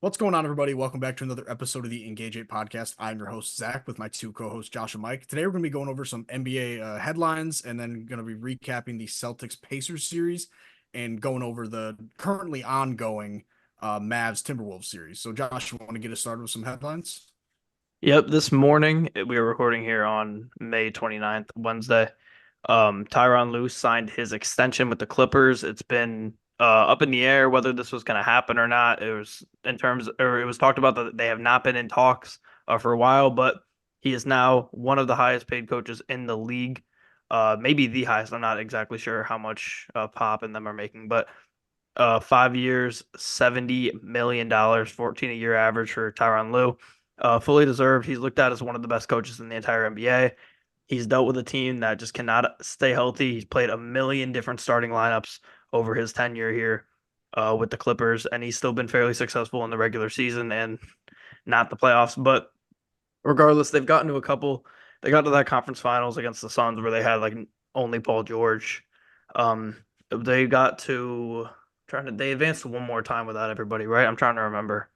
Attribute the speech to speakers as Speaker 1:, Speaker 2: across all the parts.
Speaker 1: What's going on, everybody? Welcome back to another episode of the Engage 8 podcast. I'm your host, Zach, with my two co-hosts, Josh and Mike. Today, we're going to be going over some NBA headlines and then going to be recapping the Celtics-Pacers series and going over the currently ongoing Mavs-Timberwolves series. So, Josh, you want to get us started with some headlines?
Speaker 2: Yep, this morning we are recording here on May 29th, Wednesday. Tyronn Lue signed his extension with the Clippers. It's been up in the air whether this was going to happen or not. It was talked about that they have not been in talks for a while, but he is now one of the highest paid coaches in the league. Maybe the highest. I'm not exactly sure how much Pop and them are making, but 5 years, $70 million, 14 a year average for Tyronn Lue. Fully deserved. He's looked at as one of the best coaches in the entire NBA. He's dealt with a team that just cannot stay healthy. He's played a million different starting lineups over his tenure here with the Clippers, and he's still been fairly successful in the regular season and not the playoffs. But regardless, they've gotten to a couple. They got to that conference finals against the Suns where they had like only Paul George. Um, they got to they advanced one more time without everybody, right? I'm trying to remember.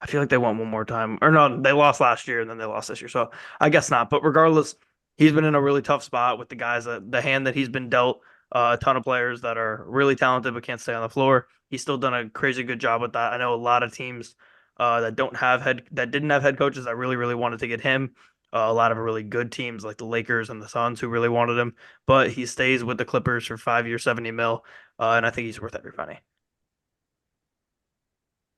Speaker 2: I feel like they won one more time. Or no, they lost last year and then they lost this year. So I guess not. But regardless, he's been in a really tough spot with the guys that the hand that he's been dealt. A ton of players that are really talented but can't stay on the floor. He's still done a crazy good job with that. I know a lot of teams that didn't have head coaches that really wanted to get him. A lot of really good teams like the Lakers and the Suns who really wanted him, but he stays with the Clippers for 5 years, 70 mil, and I think he's worth every penny.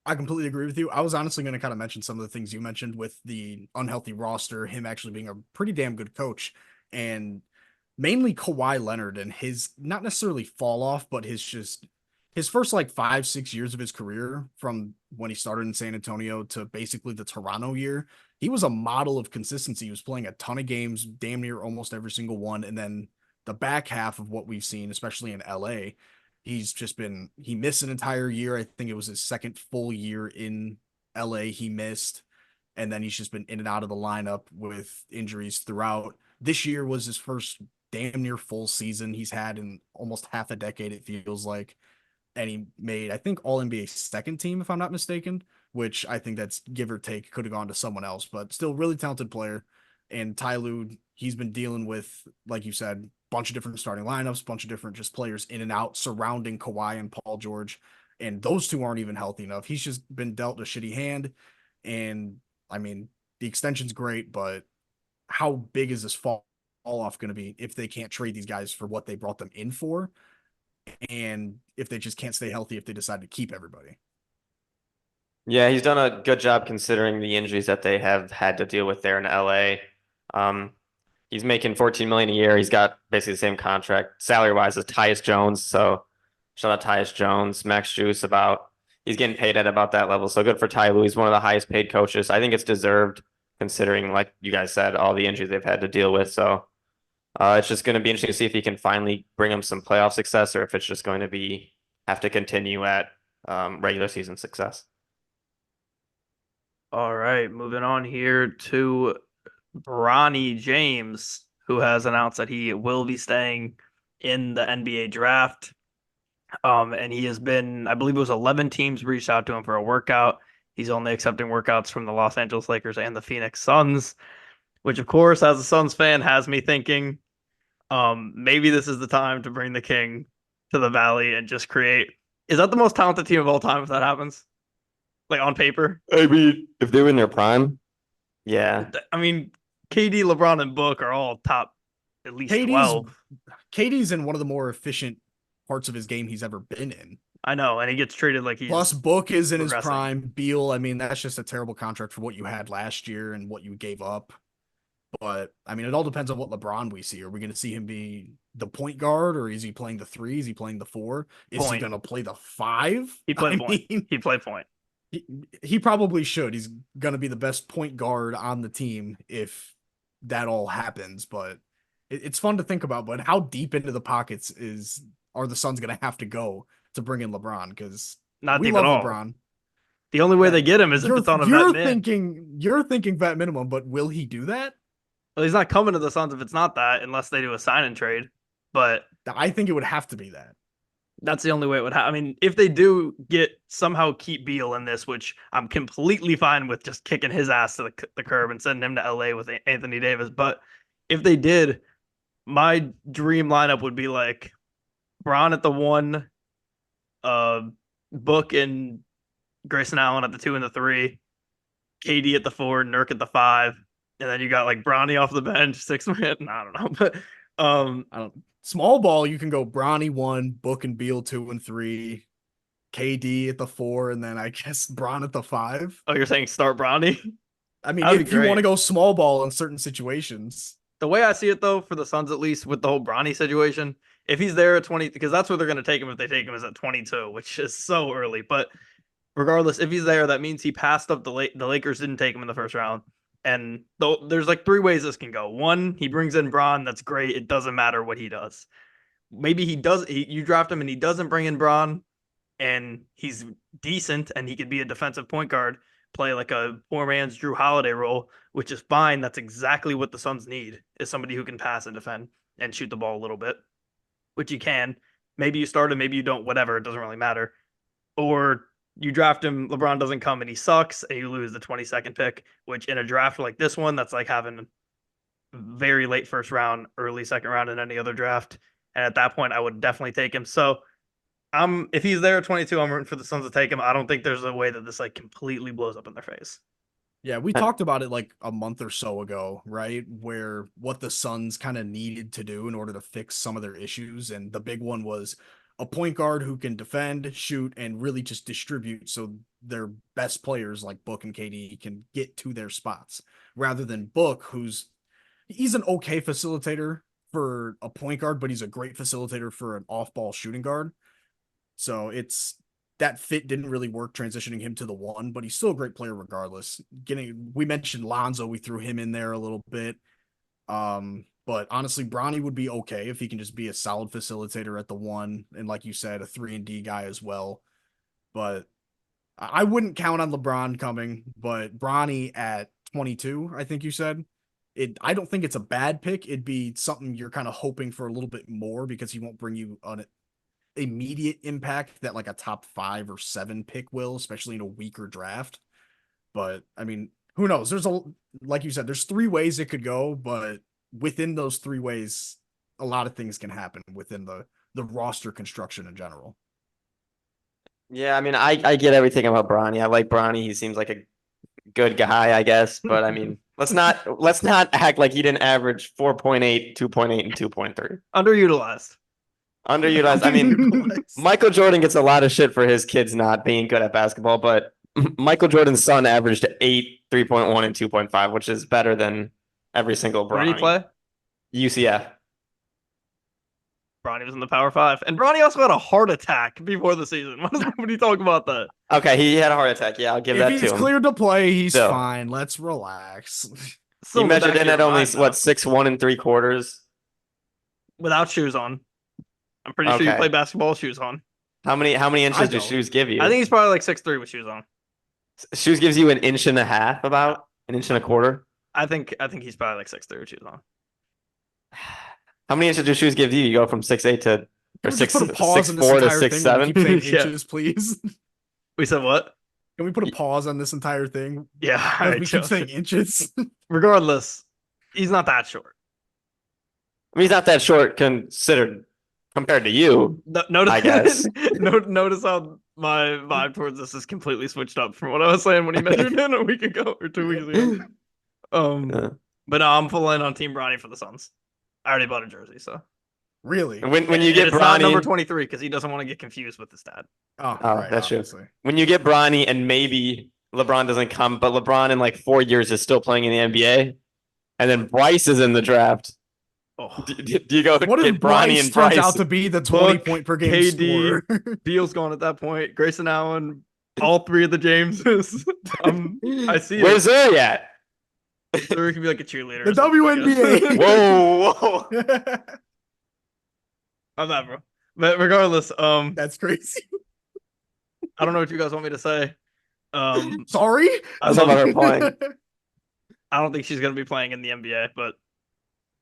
Speaker 1: I completely agree with you. I was honestly going to kind of mention some of the things you mentioned with the unhealthy roster, him actually being a pretty damn good coach, and mainly Kawhi Leonard and his not necessarily fall off, but his first like 5, 6 years of his career from when he started in San Antonio to basically the Toronto year. He was a model of consistency. He was playing a ton of games, damn near almost every single one. And then the back half of what we've seen, especially in LA, he missed an entire year. I think it was his second full year in LA he missed. And then he's just been in and out of the lineup with injuries throughout. This year was his first damn near full season he's had in almost half a decade, it feels like. And he made, I think, All NBA second team, if I'm not mistaken, which I think that's give or take could have gone to someone else, but still really talented player. And Ty Lue, he's been dealing with, like you said, bunch of different starting lineups, bunch of different just players in and out surrounding Kawhi and Paul George. And those two aren't even healthy enough. He's just been dealt a shitty hand. And I mean, the extension's great, but how big is this fall off going to be if they can't trade these guys for what they brought them in for? And if they just can't stay healthy, if they decide to keep everybody.
Speaker 3: Yeah, he's done a good job considering the injuries that they have had to deal with there in LA. Um, he's making 14 million a year. He's got basically the same contract salary wise as Tyus Jones. So shout out Tyus Jones, Max Juice about he's getting paid at about that level. So good for Ty Lue. He's one of the highest paid coaches. I think it's deserved considering, like you guys said, all the injuries they've had to deal with. So it's just going to be interesting to see if he can finally bring them some playoff success or if it's just going to be have to continue at regular season success.
Speaker 2: All right, moving on here to Bronny James, who has announced that he will be staying in the NBA draft. And he has been, I believe it was 11 teams reached out to him for a workout. He's only accepting workouts from the Los Angeles Lakers and the Phoenix Suns, which of course, as a Suns fan, has me thinking, maybe this is the time to bring the king to the Valley and just create. Is that the most talented team of all time if that happens? Like on paper?
Speaker 3: I mean, if they were in their prime, yeah.
Speaker 2: I mean, KD, LeBron, and Book are all top at least
Speaker 1: KD's
Speaker 2: 12.
Speaker 1: KD's in one of the more efficient parts of his game he's ever been in.
Speaker 2: I know, and he gets treated like
Speaker 1: Plus,
Speaker 2: he's
Speaker 1: Book is in his
Speaker 2: progressing.
Speaker 1: prime. Beal, I mean, that's just a terrible contract for what you had last year and what you gave up. But I mean, it all depends on what LeBron we see. Are we going to see him be the point guard, or is he playing the three? Is he playing the four? Is he
Speaker 2: Point.
Speaker 1: going to play the five?
Speaker 2: He played
Speaker 1: I
Speaker 2: point.
Speaker 1: mean,
Speaker 2: He played point.
Speaker 1: he, he probably should. He's going to be the best point guard on the team if that all happens. But it's fun to think about. But how deep into the pockets are the Suns going to have to go to bring in LeBron? Because
Speaker 2: Not
Speaker 1: we
Speaker 2: deep at
Speaker 1: love
Speaker 2: all.
Speaker 1: LeBron.
Speaker 2: The only way
Speaker 1: Yeah,
Speaker 2: they get him is if
Speaker 1: you're
Speaker 2: it's on a vet
Speaker 1: you're
Speaker 2: min.
Speaker 1: thinking vet minimum, but will he do that?
Speaker 2: Well, he's not coming to the Suns if it's not that, unless they do a sign and trade. But
Speaker 1: I think it would have to be that.
Speaker 2: That's the only way it would happen. I mean, if they do somehow keep Beal in this, which I'm completely fine with just kicking his ass to the curb and sending him to LA with Anthony Davis. But if they did, my dream lineup would be like Bron at the 1, Book and Grayson Allen at the 2 and the 3, KD at the 4, Nurk at the 5, and then you got like Bronny off the bench, 6-man. I don't know, but
Speaker 1: I don't. Small ball, you can go Bronny 1, Book and Beal 2 and 3, KD at the 4, and then I guess Bron at the 5.
Speaker 2: Oh, you're saying start Bronny?
Speaker 1: I mean,
Speaker 2: That'd
Speaker 1: if
Speaker 2: be
Speaker 1: you want to
Speaker 2: great.
Speaker 1: go small ball in certain situations.
Speaker 2: The way I see it, though, for the Suns, at least with the whole Bronny situation, if he's there at 20, because that's where they're going to take him if they take him is at 22, which is so early. But regardless, if he's there, that means he passed up the Lakers didn't take him in the first round. And there's like 3 ways this can go. 1, he brings in Bron. That's great. It doesn't matter what he does. Maybe you draft him and he doesn't bring in Bron, and he's decent and he could be a defensive point guard, play like a poor man's Drew Holiday role, which is fine. That's exactly what the Suns need, is somebody who can pass and defend and shoot the ball a little bit, which you can. Maybe you start him, maybe you don't, whatever. It doesn't really matter. Or you draft him, LeBron doesn't come and he sucks, and you lose the 22nd pick, which in a draft like this one, that's like having very late first round, early second round in any other draft. And at that point, I would definitely take him. So if he's there at 22, I'm rooting for the Suns to take him. I don't think there's a way that this like completely blows up in their face.
Speaker 1: Yeah, we talked about it like a month or so ago, right? Where what the Suns kind of needed to do in order to fix some of their issues. And the big one was a point guard who can defend, shoot, and really just distribute so their best players like Book and KD can get to their spots, rather than Book, he's an okay facilitator for a point guard, but he's a great facilitator for an off-ball shooting guard. So that fit didn't really work transitioning him to the 1, but he's still a great player regardless. We mentioned Lonzo, we threw him in there a little bit. But honestly, Bronny would be okay if he can just be a solid facilitator at the 1, and like you said, a 3-and-D guy as well. But I wouldn't count on LeBron coming, but Bronny at 22, I think you said. I don't think it's a bad pick. It'd be something you're kind of hoping for a little bit more, because he won't bring you an immediate impact that like a top 5 or 7 pick will, especially in a weaker draft. But I mean, who knows? Like you said, there's 3 ways it could go, but within those 3 ways, a lot of things can happen within the roster construction in general.
Speaker 3: Yeah, I mean, I get everything about Bronny. I like Bronny. He seems like a good guy, I guess. But I mean, let's not act like he didn't average 4.8, 2.8, and 2.3.
Speaker 2: Underutilized.
Speaker 3: Underutilized. I mean, Michael Jordan gets a lot of shit for his kids not being good at basketball, but Michael Jordan's son averaged 8, 3.1, and 2.5, which is better than every single Bronny.
Speaker 2: Where did he play?
Speaker 3: UCF.
Speaker 2: Bronny was in the Power 5. And Bronny also had a heart attack before the season. What are you talking about that?
Speaker 3: Okay, he had a heart attack. Yeah, I'll give that to him.
Speaker 1: If he's cleared to play, he's fine. Let's relax.
Speaker 3: He measured in at only, 6'1 3/4?
Speaker 2: Without shoes on. I'm pretty sure you play basketball with shoes on.
Speaker 3: How many inches do shoes give you?
Speaker 2: I think he's probably like 6'3" with shoes on.
Speaker 3: Shoes gives you an inch and a half, about an inch and a quarter.
Speaker 2: I think he's probably like 6'3" with shoes on.
Speaker 3: How many inches do shoes give you? You go from 6'8" to or 6'4" to 6'7".
Speaker 1: Inches, please.
Speaker 2: We said what?
Speaker 1: Can we put a pause on this entire thing?
Speaker 2: Yeah,
Speaker 1: we keep saying inches.
Speaker 2: Regardless, he's not that short.
Speaker 3: I mean, he's not that short compared to you.
Speaker 2: Notice,
Speaker 3: I guess.
Speaker 2: Notice how my vibe towards this is completely switched up from what I was saying when he measured in a week ago or 2 weeks ago. But no, I'm full in on Team Bronny for the Suns. I already bought a jersey, so.
Speaker 1: Really?
Speaker 3: When you get
Speaker 2: it's
Speaker 3: Bronny,
Speaker 2: not number 23 because he doesn't want to get confused with his dad.
Speaker 1: Oh, right,
Speaker 3: that's
Speaker 1: obviously.
Speaker 3: true. When you get Bronny and maybe LeBron doesn't come, but LeBron in like 4 years is still playing in the NBA, and then Bryce is in the draft.
Speaker 2: Oh.
Speaker 3: Do you go
Speaker 1: what
Speaker 3: get
Speaker 1: if
Speaker 3: Bronny and Bryce?
Speaker 1: Turns out to be the 20-point per game
Speaker 2: KD,
Speaker 1: scorer?
Speaker 2: Beal's gone at that point. Grayson Allen, all 3 of the Jameses. I see
Speaker 3: Where's Zuri at?
Speaker 2: Zuri can be like a cheerleader.
Speaker 1: The WNBA.
Speaker 3: Whoa.
Speaker 2: I'm not, bro. But regardless,
Speaker 1: that's crazy.
Speaker 2: I don't know what you guys want me to say.
Speaker 1: Sorry?
Speaker 3: I thought about her playing.
Speaker 2: I don't think she's gonna be playing in the NBA, but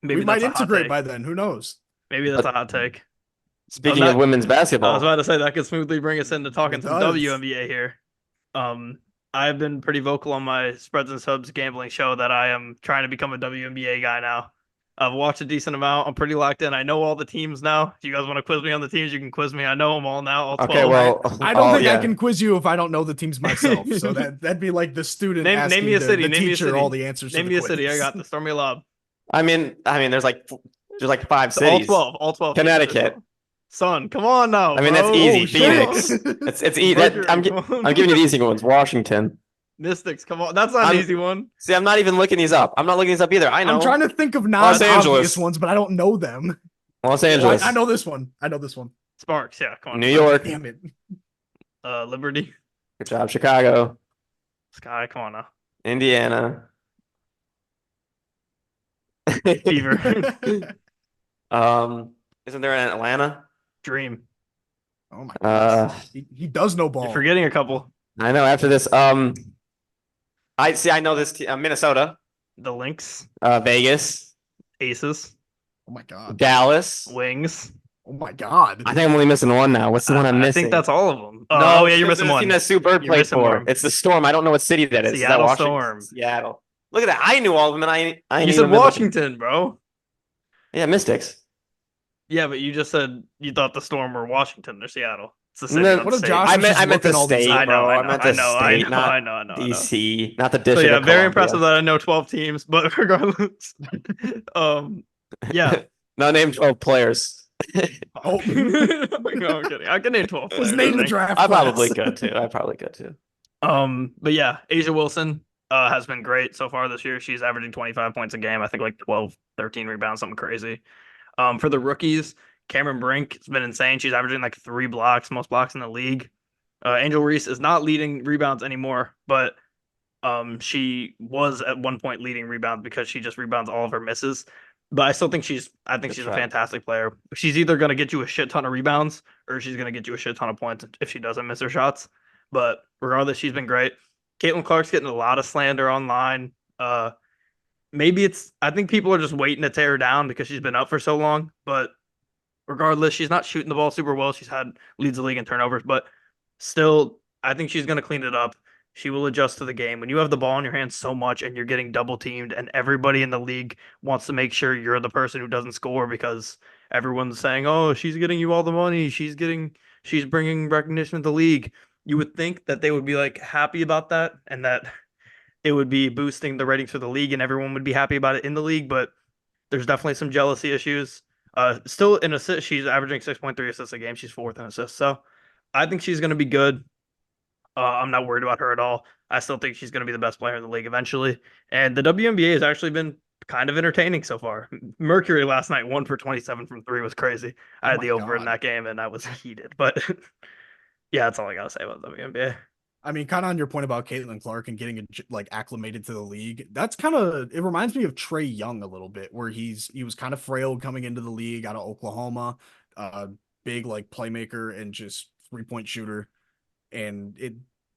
Speaker 2: maybe
Speaker 1: we might integrate by then. Who knows?
Speaker 2: Maybe that's a hot take.
Speaker 3: Speaking of women's
Speaker 2: I was
Speaker 3: basketball,
Speaker 2: about to say that could smoothly bring us into talking
Speaker 1: It
Speaker 2: some
Speaker 1: does.
Speaker 2: WNBA here. I've been pretty vocal on my spreads and subs gambling show that I am trying to become a WNBA guy now. I've watched a decent amount. I'm pretty locked in. I know all the teams now. If you guys want to quiz me on the teams, you can quiz me. I know them all now. All 12.
Speaker 3: okay, well,
Speaker 1: I don't think I
Speaker 3: yeah.
Speaker 1: can quiz you if I don't know the teams myself. So that'd be like the student
Speaker 2: Name
Speaker 1: asking
Speaker 2: me a city.
Speaker 1: the
Speaker 2: Name me a
Speaker 1: teacher
Speaker 2: city.
Speaker 1: all the answers
Speaker 2: Name
Speaker 1: to
Speaker 2: me
Speaker 1: the
Speaker 2: a city. I
Speaker 1: quiz.
Speaker 2: got this. Throw me a lob.
Speaker 3: I mean, there's like 5
Speaker 2: So all
Speaker 3: cities.
Speaker 2: 12. All 12.
Speaker 3: Connecticut.
Speaker 2: Son, come on now.
Speaker 3: I mean, that's
Speaker 2: bro.
Speaker 3: easy.
Speaker 1: Oh, shit.
Speaker 3: Phoenix. It's easy.
Speaker 2: Mercury,
Speaker 3: I'm
Speaker 2: come on.
Speaker 3: giving you the easy ones. Washington.
Speaker 2: Mystics, come on. That's not an
Speaker 3: I'm-
Speaker 2: easy one.
Speaker 3: See, I'm not even looking these up. I'm not looking these up either. I know.
Speaker 1: I'm trying to think of
Speaker 3: Los
Speaker 1: non-obvious
Speaker 3: Angeles.
Speaker 1: ones, but I don't know them.
Speaker 3: Los Angeles.
Speaker 1: I know this one. I know this one.
Speaker 2: Sparks, yeah, come on.
Speaker 3: New York.
Speaker 1: Damn it.
Speaker 2: Liberty.
Speaker 3: Good job, Chicago.
Speaker 2: Sky, come on now.
Speaker 3: Indiana.
Speaker 2: Fever.
Speaker 3: Isn't there an Atlanta?
Speaker 2: Dream.
Speaker 1: Oh my god. He does know ball.
Speaker 2: You're forgetting a couple.
Speaker 3: I know. After this, I know this Minnesota,
Speaker 2: The Lynx.
Speaker 3: Vegas,
Speaker 2: Aces.
Speaker 1: Oh my god.
Speaker 3: Dallas.
Speaker 2: Wings.
Speaker 1: Oh my god.
Speaker 3: I think I'm only missing one now. What's the one I'm
Speaker 2: I
Speaker 3: missing?
Speaker 2: think that's all of them.
Speaker 3: No,
Speaker 2: Oh, yeah, you're
Speaker 3: there's
Speaker 2: missing
Speaker 3: the
Speaker 2: one.
Speaker 3: team that Sue Bird
Speaker 2: You're
Speaker 3: played
Speaker 2: missing
Speaker 3: for.
Speaker 2: one.
Speaker 3: It's the Storm. I don't know what city that is. Is that
Speaker 2: Seattle
Speaker 3: Washington?
Speaker 2: Storm.
Speaker 3: Seattle. Look at that. I knew all of them, and I
Speaker 2: You
Speaker 3: didn't
Speaker 2: said
Speaker 3: even miss-
Speaker 2: Washington, bro.
Speaker 3: Yeah, Mystics.
Speaker 2: Yeah, but you just said you thought the Storm were Washington or Seattle. It's the same.
Speaker 3: No,
Speaker 2: not
Speaker 1: what
Speaker 2: the
Speaker 1: if
Speaker 2: state.
Speaker 1: Josh
Speaker 3: I
Speaker 1: was
Speaker 3: meant
Speaker 1: just
Speaker 3: the
Speaker 1: looking all these
Speaker 3: state,
Speaker 1: up?
Speaker 2: I know,
Speaker 3: bro.
Speaker 2: I
Speaker 3: I
Speaker 2: know,
Speaker 3: meant
Speaker 2: I
Speaker 3: the
Speaker 2: know,
Speaker 3: state,
Speaker 2: I
Speaker 3: not
Speaker 2: know.
Speaker 3: DC, not the
Speaker 2: So
Speaker 3: District
Speaker 2: yeah,
Speaker 3: of
Speaker 2: very
Speaker 3: Columbia.
Speaker 2: impressive that I know 12 teams, but regardless, yeah.
Speaker 3: No, name 12 players.
Speaker 1: Oh,
Speaker 2: No, I'm kidding. I can name 12
Speaker 1: was
Speaker 2: players.
Speaker 1: named
Speaker 2: I
Speaker 1: the
Speaker 2: think.
Speaker 1: draft.
Speaker 3: I probably
Speaker 1: class.
Speaker 3: could too. I probably could too.
Speaker 2: But yeah, Asia Wilson has been great so far this year. She's averaging 25 points a game. I think like 12, 13 rebounds, something crazy. For the rookies, Cameron Brink has been insane. She's averaging like 3 blocks, most blocks in the league. Angel Reese is not leading rebounds anymore, but she was at one point leading rebounds because she just rebounds all of her misses. But I still think she's
Speaker 3: Good
Speaker 2: she's
Speaker 3: try.
Speaker 2: a fantastic player. She's either going to get you a shit ton of rebounds or she's going to get you a shit ton of points if she doesn't miss her shots. But regardless, she's been great. Caitlin Clark's getting a lot of slander online. Maybe I think people are just waiting to tear her down because she's been up for so long. But regardless, she's not shooting the ball super well. She's leads the league in turnovers, but still, I think she's going to clean it up. She will adjust to the game. When you have the ball in your hands so much and you're getting double teamed and everybody in the league wants to make sure you're the person who doesn't score because everyone's saying, "Oh, she's getting you all the money. She's bringing recognition to the league." You would think that they would be like happy about that and that it would be boosting the ratings for the league and everyone would be happy about it in the league, but there's definitely some jealousy issues. Still in assists, she's averaging 6.3 assists a game. She's 4th in assists. So I think she's going to be good. I'm not worried about her at all. I still think she's going to be the best player in the league eventually. And the WNBA has actually been kind of entertaining so far. Mercury last night, 1 for 27 from 3 was crazy. I had the over in that game and I was heated. But yeah, that's all I got to say about the WNBA.
Speaker 1: I mean, kind of on your point about Caitlin Clark and getting acclimated to the league. That's kind of, it reminds me of Trae Young a little bit, where he was kind of frail coming into the league out of Oklahoma, big like playmaker and just 3-point shooter. And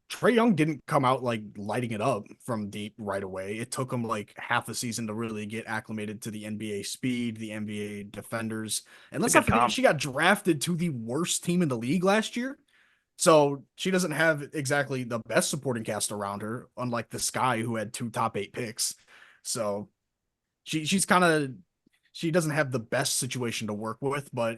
Speaker 1: Trae Young didn't come out like lighting it up from deep right away. It took him like half a season to really get acclimated to the NBA speed, the NBA defenders. And let's not forget, she got drafted to the worst team in the league last year. So she doesn't have exactly the best supporting cast around her, unlike the Sky, who had 2 top 8 picks. So she's kind of, she doesn't have the best situation to work with, but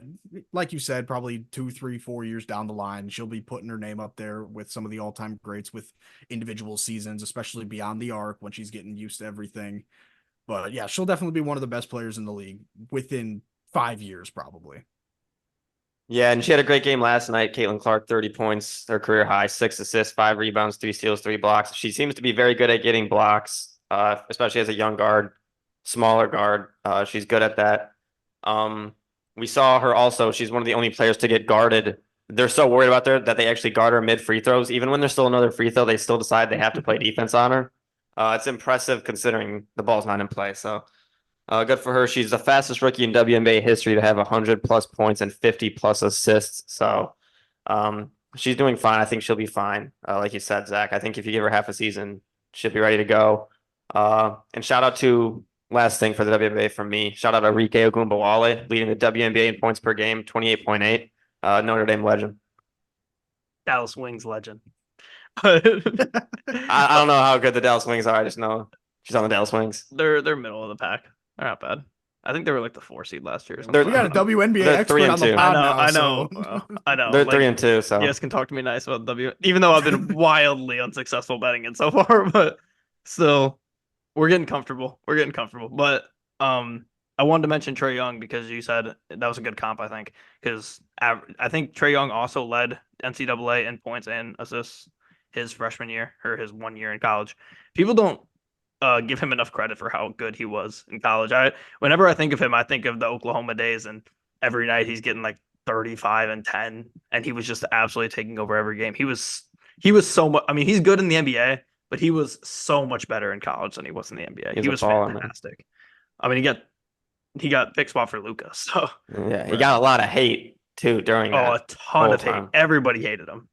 Speaker 1: like you said, probably 2, 3, 4 years down the line, she'll be putting her name up there with some of the all-time greats with individual seasons, especially beyond the arc when she's getting used to everything. But yeah, she'll definitely be one of the best players in the league within 5 years, probably.
Speaker 3: Yeah, and she had a great game last night. Caitlin Clark, 30 points, her career high, 6 assists, 5 rebounds, 3 steals, 3 blocks. She seems to be very good at getting blocks, especially as a young guard, smaller guard. She's good at that. We saw her also. She's one of the only players to get guarded. They're so worried about her that they actually guard her mid free throws. Even when there's still another free throw, they still decide they have to play defense on her. It's impressive considering the ball's not in play. So good for her. She's the fastest rookie in WNBA history to have 100+ points and 50+ assists. So she's doing fine. I think she'll be fine. Like you said, Zach, I think if you give her half a season, she'll be ready to go. And shout out to last thing for the WNBA from me. Shout out Arike Ogunbowale, leading the WNBA in points per game, 28.8. Notre Dame legend.
Speaker 2: Dallas Wings legend.
Speaker 3: I don't know how good the Dallas Wings are. I just know she's on the Dallas Wings.
Speaker 2: They're middle of the pack. They're not bad. I think they were like the 4 seed last year.
Speaker 1: We got a WNBA
Speaker 3: They're
Speaker 1: expert on the
Speaker 3: 3-2.
Speaker 1: pod
Speaker 2: I
Speaker 1: now.
Speaker 2: know. I know.
Speaker 3: They're
Speaker 2: Like,
Speaker 3: 3-2. So
Speaker 2: you guys can talk to me nice about even though I've been wildly unsuccessful betting it so far, but still, we're getting comfortable. But I wanted to mention Trae Young because you said that was a good comp, I think, because I think Trae Young also led NCAA in points and assists his freshman year or his 1 year in college. People don't give him enough credit for how good he was in college. Whenever I think of him, I think of the Oklahoma days, and every night he's getting like 35 and 10, and he was just absolutely taking over every game. He was so much. I mean, he's good in the NBA, but he was so much better in college than he was in the NBA. He was fantastic. I mean, he got pick spot for Luka. So
Speaker 3: yeah, he got a lot of hate too during that.
Speaker 2: A ton of hate. Everybody hated him,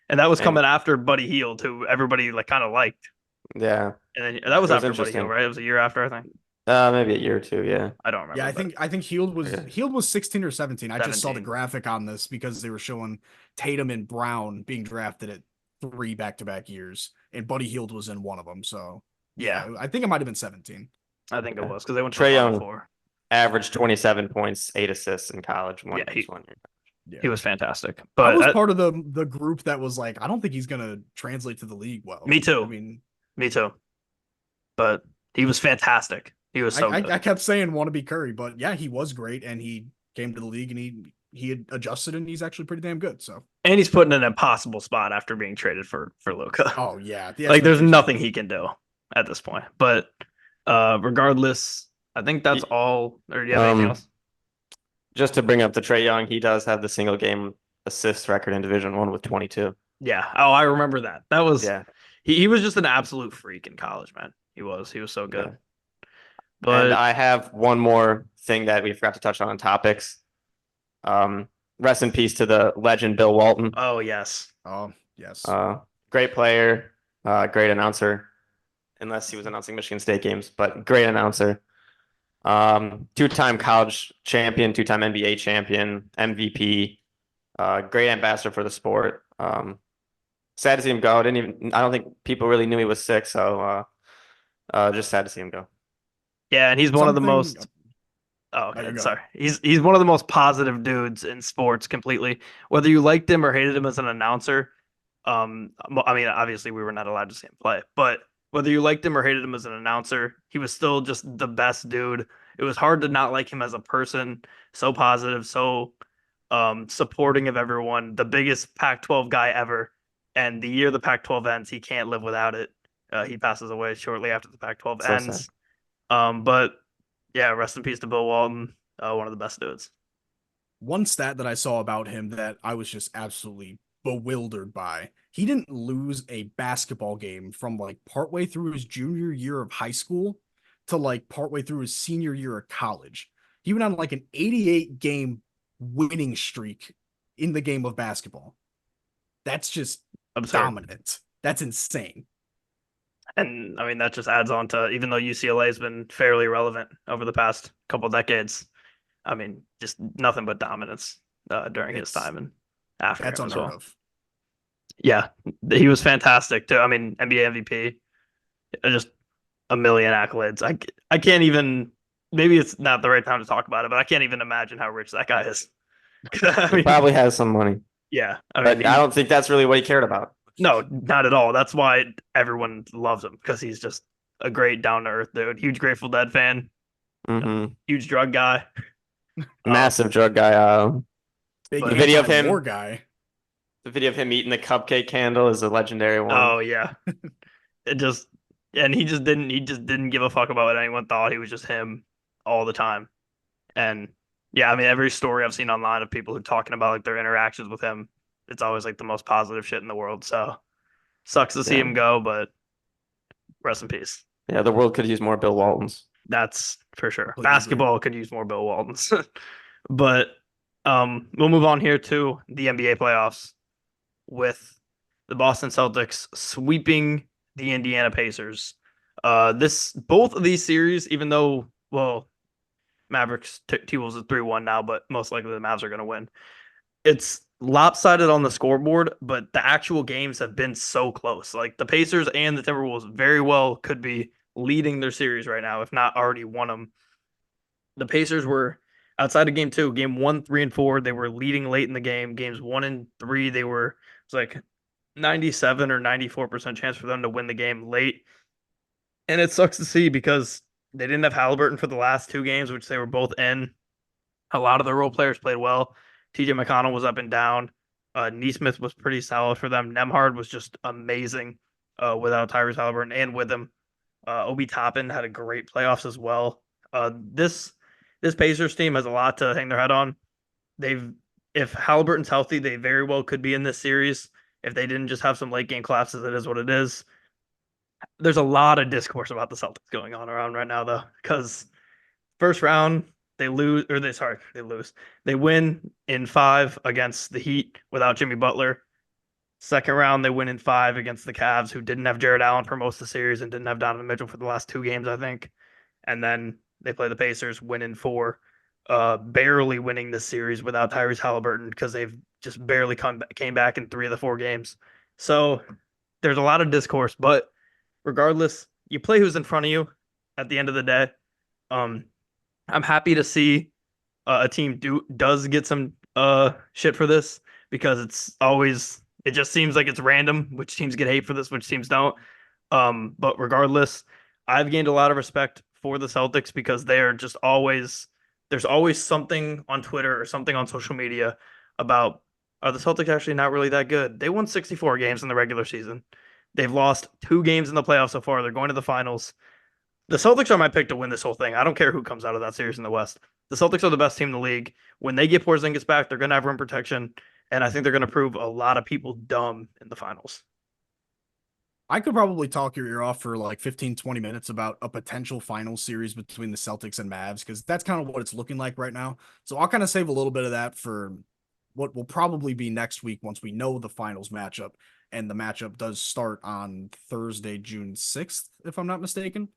Speaker 2: and that was coming after Buddy Hield, who everybody like kind of liked.
Speaker 3: Yeah,
Speaker 2: and then that was after Buddy Hield, right? It was a year after, I think.
Speaker 3: Maybe a year or two. Yeah,
Speaker 2: I don't remember.
Speaker 1: Yeah, I think Hield was 16 or 17. I just saw the graphic on this because they were showing Tatum and Brown being drafted at 3 back-to-back years, and Buddy Hield was in one of them. So yeah, I think it might have been 17.
Speaker 2: I think it was because they went to
Speaker 3: Trae Young
Speaker 2: 4.
Speaker 3: Averaged 27 points, 8 assists in college.
Speaker 2: He was fantastic. But
Speaker 1: I was part of the group that was like, I don't think he's gonna translate to the league well.
Speaker 2: Me too.
Speaker 1: I mean,
Speaker 2: me too. But he was fantastic. He was so good.
Speaker 1: I kept saying want to be Curry, but yeah, he was great, and he came to the league and he had adjusted, and he's actually pretty damn good. So
Speaker 2: and he's put in an impossible spot after being traded for Luka.
Speaker 1: Oh yeah,
Speaker 2: like there's nothing he can do at this point. But regardless, I think that's all. Or do you have anything else?
Speaker 3: Just to bring up the Trae Young, he does have the single game assist record in Division 1 with 22.
Speaker 2: Yeah. Oh, I remember that. That was he was just an absolute freak in college, man. He was so good.
Speaker 3: Yeah.
Speaker 2: But
Speaker 3: and I have one more thing that we forgot to touch on topics. Rest in peace to the legend Bill Walton.
Speaker 2: Oh yes.
Speaker 3: Great player, great announcer, unless he was announcing Michigan State games, but great announcer. 2-time college champion, 2-time NBA champion, MVP, great ambassador for the sport. Sad to see him go. I don't think people really knew he was sick, so just sad to see him go.
Speaker 2: Yeah, and he's one of the most. Oh, okay. Sorry. He's one of the most positive dudes in sports completely. Whether you liked him or hated him as an announcer, I mean, obviously we were not allowed to see him play, but whether you liked him or hated him as an announcer, he was still just the best dude. It was hard to not like him as a person. So positive, so supporting of everyone. The biggest Pac-12 guy ever. And the year the Pac-12 ends, he can't live without it. He passes away shortly after the Pac-12 ends. Sad. But yeah, rest in peace to Bill Walton, one of the best dudes.
Speaker 1: One stat that I saw about him that I was just absolutely bewildered by. He didn't lose a basketball game from like partway through his junior year of high school to like partway through his senior year of college. He went on like an 88 game winning streak in the game of basketball. That's just dominant. That's insane.
Speaker 2: And I mean, that just adds on to, even though UCLA has been fairly relevant over the past couple decades, I mean, just nothing but dominance during his time and after.
Speaker 1: That's unheard of.
Speaker 2: Yeah, he was fantastic too. I mean, NBA MVP, just a million accolades. I can't even. Maybe it's not the right time to talk about it, but I can't even imagine how rich that guy is.
Speaker 3: He probably has some money.
Speaker 2: Yeah,
Speaker 3: but I don't think that's really what he cared about.
Speaker 2: No, not at all. That's why everyone loves him, because he's just a great down to earth dude. Huge Grateful Dead fan.
Speaker 3: Mm-hmm.
Speaker 2: Huge drug guy.
Speaker 3: Massive drug guy.
Speaker 1: The video of him. Guy.
Speaker 3: The video of him eating the cupcake candle is a legendary one.
Speaker 2: Oh yeah. He just didn't give a fuck about what anyone thought. He was just him all the time. And yeah, I mean, every story I've seen online of people who are talking about like their interactions with him, it's always like the most positive shit in the world. So sucks to see him go, but rest in peace.
Speaker 3: Yeah, the world could use more Bill Waltons.
Speaker 2: That's for sure. Basketball could use more Bill Waltons. But we'll move on here to the NBA playoffs with the Boston Celtics sweeping the Indiana Pacers. Both of these series, even though well, Mavericks T-Wolves is 3-1 now, but most likely the Mavs are going to win. It's lopsided on the scoreboard, but the actual games have been so close. Like the Pacers and the Timberwolves very well could be leading their series right now, if not already won them. The Pacers were outside of game two, game 1, 3, and 4, they were leading late in the game. Games 1 and 3, it was like 97 or 94% chance for them to win the game late. And it sucks to see because they didn't have Halliburton for the last two games, which they were both in. A lot of the role players played well. TJ McConnell was up and down. Neesmith was pretty solid for them. Nemhard was just amazing without Tyrese Halliburton and with him. Obi Toppin had a great playoffs as well. This Pacers team has a lot to hang their head on. They've If Halliburton's healthy, they very well could be in this series. If they didn't just have some late game collapses, it is what it is. There's a lot of discourse about the Celtics going on around right now, though, because first round they lose, or they lose. They win in 5 against the Heat without Jimmy Butler. Second round they win in 5 against the Cavs, who didn't have Jared Allen for most of the series and didn't have Donovan Mitchell for the last 2 games, I think. And then they play the Pacers, win in 4, barely winning this series without Tyrese Halliburton because they've just barely came back in 3 of the 4 games. So there's a lot of discourse, but regardless, you play who's in front of you at the end of the day. Um, I'm happy to see a team does get some shit for this because it just seems like it's random which teams get hate for this, which teams don't. But regardless, I've gained a lot of respect for the Celtics because they're just there's always something on Twitter or something on social media about, are the Celtics actually not really that good? They won 64 games in the regular season. They've lost 2 games in the playoffs so far. They're going to the finals. The Celtics are my pick to win this whole thing. I don't care who comes out of that series in the West. The Celtics are the best team in the league. When they get Porzingis back, they're going to have rim protection, and I think they're going to prove a lot of people dumb in the finals.
Speaker 1: I could probably talk your ear off for like 15, 20 minutes about a potential final series between the Celtics and Mavs, because that's kind of what it's looking like right now. So I'll kind of save a little bit of that for what will probably be next week once we know the finals matchup. And the matchup does start on Thursday, June 6th, if I'm not mistaken.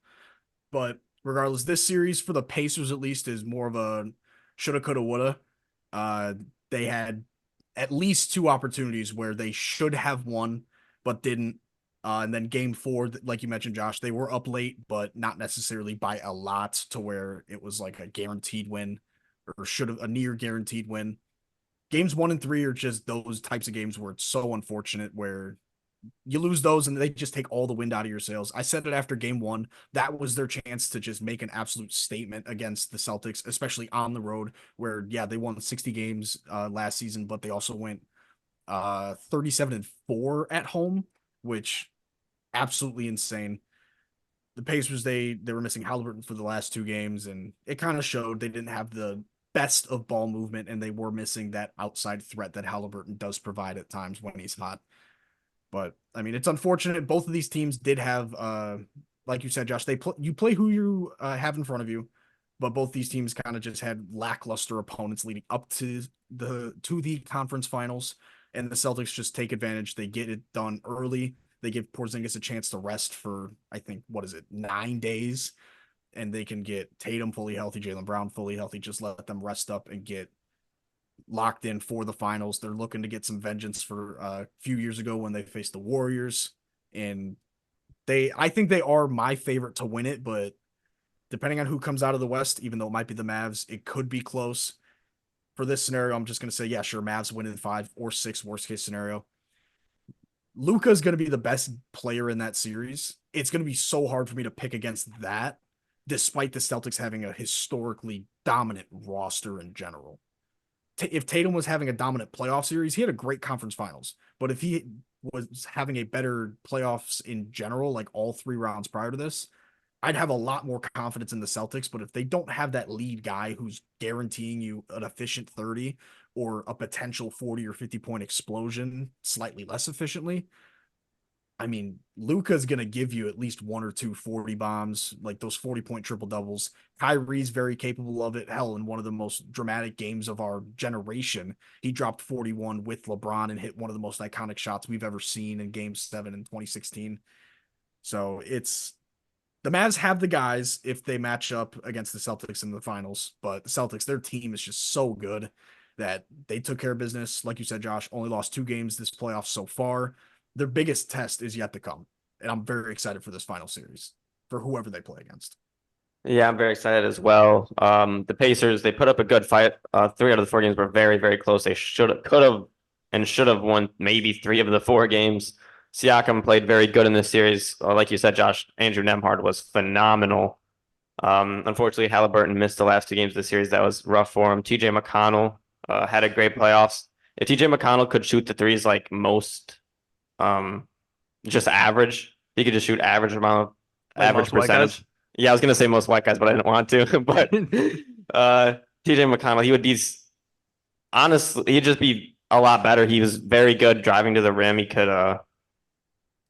Speaker 1: But regardless, this series for the Pacers at least is more of a shoulda, coulda, woulda. Uh, they had at least 2 opportunities where they should have won, but didn't. And then game 4, like you mentioned, Josh, they were up late, but not necessarily by a lot to where it was like a guaranteed win or should have a near guaranteed win. Games 1 and 3 are just those types of games where it's so unfortunate where you lose those and they just take all the wind out of your sails. I said it after game 1. That was their chance to just make an absolute statement against the Celtics, especially on the road where, yeah, they won 60 games last season, but they also went 37-4 at home, which absolutely insane. The Pacers, they were missing Halliburton for the last 2 games, and it kind of showed. They didn't have the best of ball movement, and they were missing that outside threat that Halliburton does provide at times when he's hot. But I mean, it's unfortunate. Both of these teams did have, like you said, Josh, you play who you have in front of you, but both these teams kind of just had lackluster opponents leading up to the conference finals, and the Celtics just take advantage. They get it done early. They give Porzingis a chance to rest for, I think, what is it, 9 days, and they can get Tatum fully healthy, Jaylen Brown fully healthy. Just let them rest up and get locked in for the finals. They're looking to get some vengeance for a few years ago when they faced the Warriors, and I think they are my favorite to win it, but depending on who comes out of the West, even though it might be the Mavs, it could be close. For this scenario, I'm just going to say, yeah, sure, Mavs win in 5 or 6, worst case scenario. Luka is going to be the best player in that series. It's going to be so hard for me to pick against that, despite the Celtics having a historically dominant roster in general. If Tatum was having a dominant playoff series, he had a great conference finals. But if he was having a better playoffs in general, like all 3 rounds prior to this, I'd have a lot more confidence in the Celtics. But if they don't have that lead guy who's guaranteeing you an efficient 30 or a potential 40 or 50 point explosion slightly less efficiently, I mean, Luka's going to give you at least 1 or 2 40 bombs, like those 40-point triple doubles. Kyrie's very capable of it. Hell, in one of the most dramatic games of our generation, he dropped 41 with LeBron and hit one of the most iconic shots we've ever seen in Game 7 in 2016. So The Mavs have the guys if they match up against the Celtics in the finals, but the Celtics, their team is just so good that they took care of business. Like you said, Josh, only lost 2 games this playoff so far. Their biggest test is yet to come, and I'm very excited for this final series for whoever they play against.
Speaker 3: Yeah, I'm very excited as well. The Pacers, they put up a good fight. 3 out of the 4 games were very, very close. They could have, and should have won maybe 3 of the 4 games. Siakam played very good in this series. Like you said, Josh, Andrew Nemhard was phenomenal. Unfortunately, Halliburton missed the last 2 games of the series. That was rough for him. TJ McConnell had a great playoffs. If TJ McConnell could shoot the threes like most, just average, he could just shoot average amount of
Speaker 2: Like
Speaker 3: average
Speaker 2: most white
Speaker 3: percentage.
Speaker 2: guys.
Speaker 3: Yeah, I was gonna say most white guys, but I didn't want to. But TJ McConnell, he'd just be a lot better. He was very good driving to the rim. He could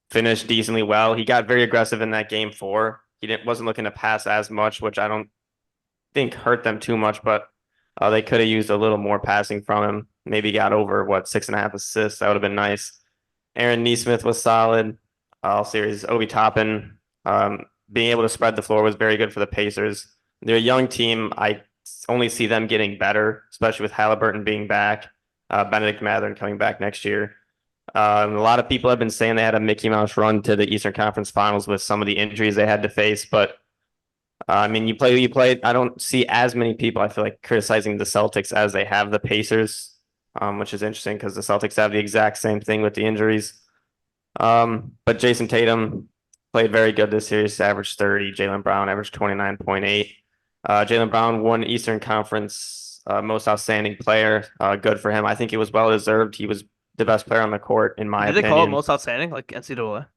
Speaker 3: finish decently well. He got very aggressive in that game 4. Wasn't looking to pass as much, which I don't think hurt them too much, but they could have used a little more passing from him. Maybe got over 6.5 assists. That would have been nice. Aaron Nesmith was solid all series. Obi Toppin, being able to spread the floor was very good for the Pacers. They're a young team. I only see them getting better, especially with Halliburton being back, Benedict Mathurin coming back next year. A lot of people have been saying they had a Mickey Mouse run to the Eastern Conference Finals with some of the injuries they had to face, but I mean, you play. I don't see as many people, I feel like, criticizing the Celtics as they have the Pacers, which is interesting because the Celtics have the exact same thing with the injuries. But Jason Tatum played very good this series, averaged 30. Jaylen Brown averaged 29.8. Jaylen Brown won Eastern Conference Most Outstanding Player. Good for him. I think it was well deserved. He was the best player on the court, in my
Speaker 2: Did
Speaker 3: opinion.
Speaker 2: they call it most outstanding, like NCAA?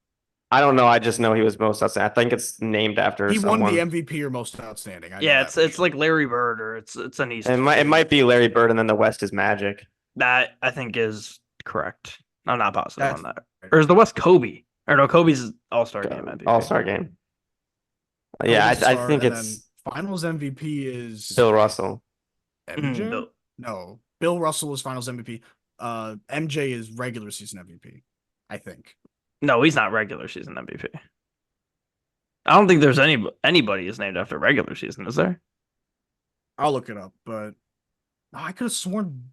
Speaker 3: I don't know. I just know he was most outstanding. I think it's named after
Speaker 1: He
Speaker 3: someone.
Speaker 1: won the MVP or most outstanding. I know
Speaker 2: Yeah,
Speaker 1: that for
Speaker 2: it's
Speaker 1: sure.
Speaker 2: like Larry Bird or it's an East.
Speaker 3: It might be Larry Bird, and then the West is Magic.
Speaker 2: That I think is correct. I'm not positive
Speaker 1: That's
Speaker 2: on that.
Speaker 1: right.
Speaker 2: Or is the West Kobe? Or no, Kobe's All-Star game MVP.
Speaker 3: All-Star game. Yeah, I
Speaker 1: All-Star,
Speaker 3: think
Speaker 1: and
Speaker 3: it's
Speaker 1: then Finals MVP is
Speaker 3: Bill Russell.
Speaker 1: MJ.
Speaker 2: Bill.
Speaker 1: No, Bill Russell is Finals MVP. MJ is regular season MVP. I think.
Speaker 2: No, he's not regular season MVP. I don't think there's anybody is named after regular season, is there?
Speaker 1: I'll look it up, but I could have sworn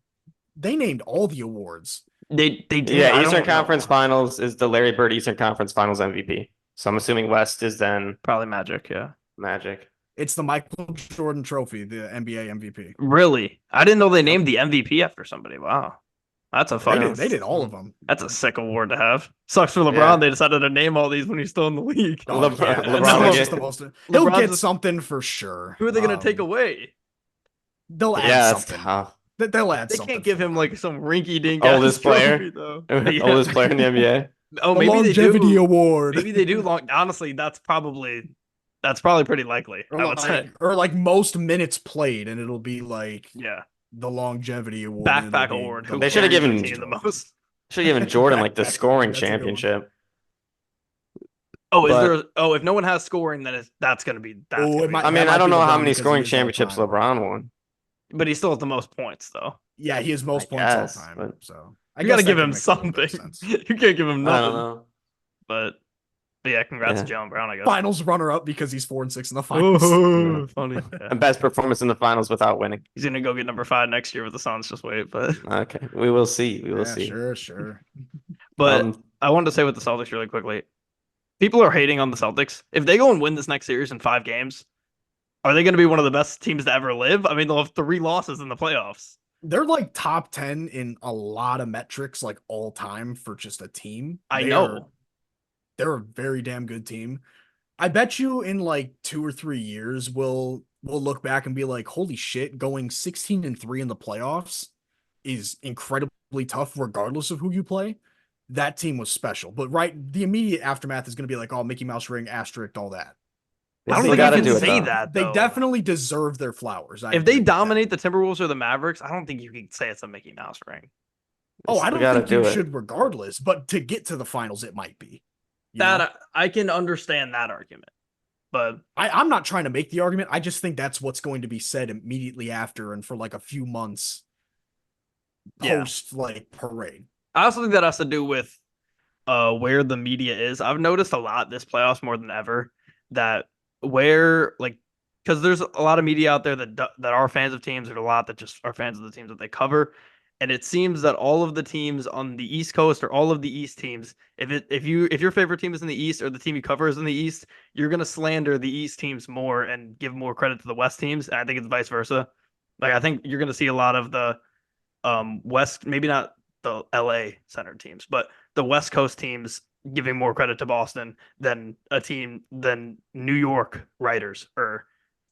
Speaker 1: they named all the awards.
Speaker 2: They did.
Speaker 3: Yeah,
Speaker 2: I
Speaker 3: Eastern
Speaker 2: don't know.
Speaker 3: Conference Finals is the Larry Bird Eastern Conference Finals MVP. So I'm assuming West is then
Speaker 2: Probably Magic, yeah.
Speaker 3: Magic.
Speaker 1: It's the Michael Jordan Trophy, the NBA MVP.
Speaker 2: Really? I didn't know they named the MVP after somebody. Wow. That's a
Speaker 1: They
Speaker 2: fucking
Speaker 1: did all of them.
Speaker 2: That's a sick award to have. Sucks for LeBron.
Speaker 3: Yeah.
Speaker 2: They decided to name all these when he's still in the league.
Speaker 1: Oh,
Speaker 3: LeBron-
Speaker 1: yeah,
Speaker 3: LeBron
Speaker 1: that
Speaker 3: will
Speaker 1: was
Speaker 3: get-
Speaker 1: just the most. He'll
Speaker 2: LeBron's
Speaker 1: get
Speaker 2: just-
Speaker 1: something for sure.
Speaker 2: Who are they going to take away?
Speaker 1: They'll add
Speaker 3: Yeah, that's
Speaker 1: something.
Speaker 3: tough.
Speaker 1: They'll add
Speaker 2: They
Speaker 1: something.
Speaker 2: can't give him like some rinky-dink
Speaker 3: Oldest player?
Speaker 2: trophy, though.
Speaker 3: Oldest player in the NBA.
Speaker 2: Oh,
Speaker 1: the
Speaker 2: maybe
Speaker 1: longevity
Speaker 2: they do.
Speaker 1: award.
Speaker 2: Maybe they do. Honestly, that's probably pretty likely. I would say.
Speaker 1: Or like most minutes played, and it'll be like
Speaker 2: Yeah.
Speaker 1: the longevity award.
Speaker 2: Backpack
Speaker 1: It'll be
Speaker 2: award.
Speaker 1: the
Speaker 2: Who
Speaker 3: They should have
Speaker 2: carries
Speaker 3: given-
Speaker 2: the team the most.
Speaker 3: Should have given Jordan like the scoring
Speaker 1: That's a good one.
Speaker 3: championship.
Speaker 2: Oh, is
Speaker 3: But-
Speaker 2: there? Oh, if no one has scoring, then that's going to be. That's
Speaker 1: Oh,
Speaker 2: gonna
Speaker 1: it
Speaker 2: be-
Speaker 1: might-
Speaker 3: I mean,
Speaker 1: that
Speaker 3: I don't
Speaker 1: be
Speaker 3: know how
Speaker 1: LeBron
Speaker 3: many
Speaker 1: because he
Speaker 3: scoring
Speaker 1: is
Speaker 3: championships
Speaker 1: all-time.
Speaker 3: LeBron won.
Speaker 2: but he still has the most points, though.
Speaker 1: Yeah, he has most
Speaker 3: I
Speaker 1: points
Speaker 3: guess,
Speaker 1: all time.
Speaker 3: but-
Speaker 1: So
Speaker 2: You got to
Speaker 1: guess
Speaker 2: give
Speaker 1: that
Speaker 2: him
Speaker 1: could make a little bit
Speaker 2: something.
Speaker 1: of sense.
Speaker 2: You can't give him
Speaker 3: I
Speaker 2: nothing.
Speaker 3: don't know.
Speaker 2: But yeah, congrats
Speaker 3: Yeah.
Speaker 2: to Jaylen Brown, I guess.
Speaker 1: Finals runner up because he's 4-6 in the finals.
Speaker 2: Oh, funny. Yeah.
Speaker 3: And best performance in the finals without winning.
Speaker 2: He's gonna go get number 5 next year with the Suns. Just wait, but
Speaker 3: Okay, we will see. We will
Speaker 1: Yeah,
Speaker 3: see.
Speaker 1: sure.
Speaker 2: but I wanted to say with the Celtics really quickly. People are hating on the Celtics. If they go and win this next series in 5 games, are they going to be one of the best teams to ever live? I mean, they'll have 3 losses in the playoffs.
Speaker 1: They're like top 10 in a lot of metrics, like all time for just a team.
Speaker 2: I know.
Speaker 1: They're a very damn good team. I bet you in like 2 or 3 years we'll look back and be like, holy shit, going 16-3 in the playoffs is incredibly tough regardless of who you play. That team was special. But the immediate aftermath is going to be like, oh, Mickey Mouse ring, asterisk, all that.
Speaker 2: I don't
Speaker 3: They
Speaker 2: think
Speaker 3: gotta
Speaker 2: you
Speaker 3: do
Speaker 2: can
Speaker 3: it,
Speaker 2: say
Speaker 3: though.
Speaker 2: that.
Speaker 1: They
Speaker 2: Though.
Speaker 1: definitely deserve their flowers. I
Speaker 2: If
Speaker 1: agree
Speaker 2: they
Speaker 1: with that.
Speaker 2: dominate the Timberwolves or the Mavericks, I don't think you can say it's a Mickey Mouse ring.
Speaker 1: Oh, I
Speaker 3: We
Speaker 1: don't
Speaker 3: gotta
Speaker 1: think you
Speaker 3: do it.
Speaker 1: should regardless, but to get to the finals, it might be. You
Speaker 2: That
Speaker 1: know?
Speaker 2: I can understand that argument, but
Speaker 1: I'm not trying to make the argument. I just think that's what's going to be said immediately after and for like a few months
Speaker 2: Yeah.
Speaker 1: post like parade.
Speaker 2: I also think that has to do with where the media is. I've noticed a lot this playoffs more than ever that where like because there's a lot of media out there that are fans of teams. There's a lot that just are fans of the teams that they cover, and it seems that all of the teams on the East Coast or all of the East teams, if your favorite team is in the East or the team you cover is in the East, you're gonna slander the East teams more and give more credit to the West teams. And I think it's vice versa. Like I think you're gonna see a lot of the West, maybe not the LA centered teams, but the West Coast teams giving more credit to Boston than New York writers or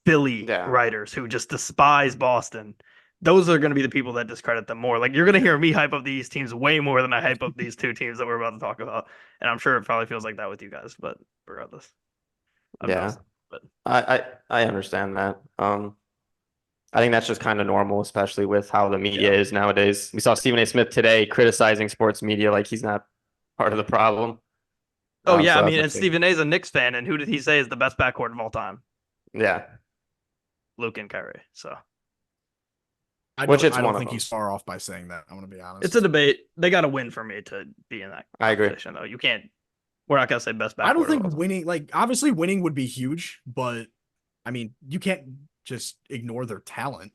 Speaker 2: Philly
Speaker 3: Yeah.
Speaker 2: writers who just despise Boston. Those are going to be the people that discredit them more. Like you're going to hear me hype up these teams way more than I hype up these two teams that we're about to talk about, and I'm sure it probably feels like that with you guys. But regardless, I've
Speaker 3: Yeah.
Speaker 2: noticed. But
Speaker 3: I understand that. I think that's just kind of normal, especially with how the media is nowadays. We saw Stephen A. Smith today criticizing sports media like he's not part of the problem.
Speaker 2: oh yeah,
Speaker 3: So
Speaker 2: I
Speaker 3: that's
Speaker 2: mean, and
Speaker 3: actually,
Speaker 2: Stephen A's a Knicks fan, and who did he say is the best backcourt of all time?
Speaker 3: yeah,
Speaker 2: Luke and Kyrie. So
Speaker 3: which it's
Speaker 1: I don't
Speaker 3: one of
Speaker 1: think
Speaker 3: them.
Speaker 1: he's far off by saying that. I'm gonna be honest.
Speaker 2: it's a debate. They got to win for me to be in that
Speaker 3: I agree.
Speaker 2: conversation, though. You can't. We're not gonna say best backcourt.
Speaker 1: I don't
Speaker 2: of all
Speaker 1: think
Speaker 2: time.
Speaker 1: winning, like obviously winning would be huge, but I mean, you can't just ignore their talent.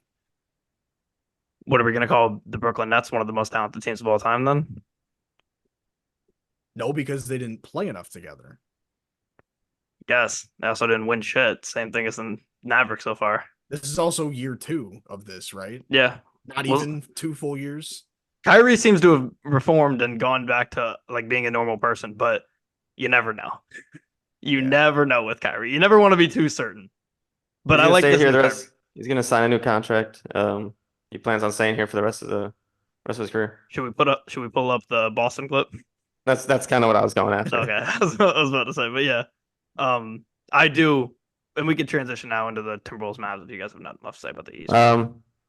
Speaker 2: What are we gonna call the Brooklyn Nets one of the most talented teams of all time? Then
Speaker 1: No, because they didn't play enough together.
Speaker 2: yes, they also didn't win shit. Same thing as the Mavericks so far.
Speaker 1: This is also year 2 of this, right?
Speaker 2: Yeah,
Speaker 1: Not
Speaker 2: well,
Speaker 1: even 2 full years.
Speaker 2: Kyrie seems to have reformed and gone back to like being a normal person, but you never know. You
Speaker 1: Yeah.
Speaker 2: never know with Kyrie. You never want to be too certain. But I like
Speaker 3: Stay
Speaker 2: this
Speaker 3: here
Speaker 2: new
Speaker 3: the
Speaker 2: Kyrie.
Speaker 3: rest. He's gonna sign a new contract. He plans on staying here for the rest of his career.
Speaker 2: Should we pull up the Boston clip?
Speaker 3: That's kind of what I was going after.
Speaker 2: Okay, I was about to say, but yeah, I do, and we can transition now into the Timberwolves Mavs if you guys have nothing left to say about the East.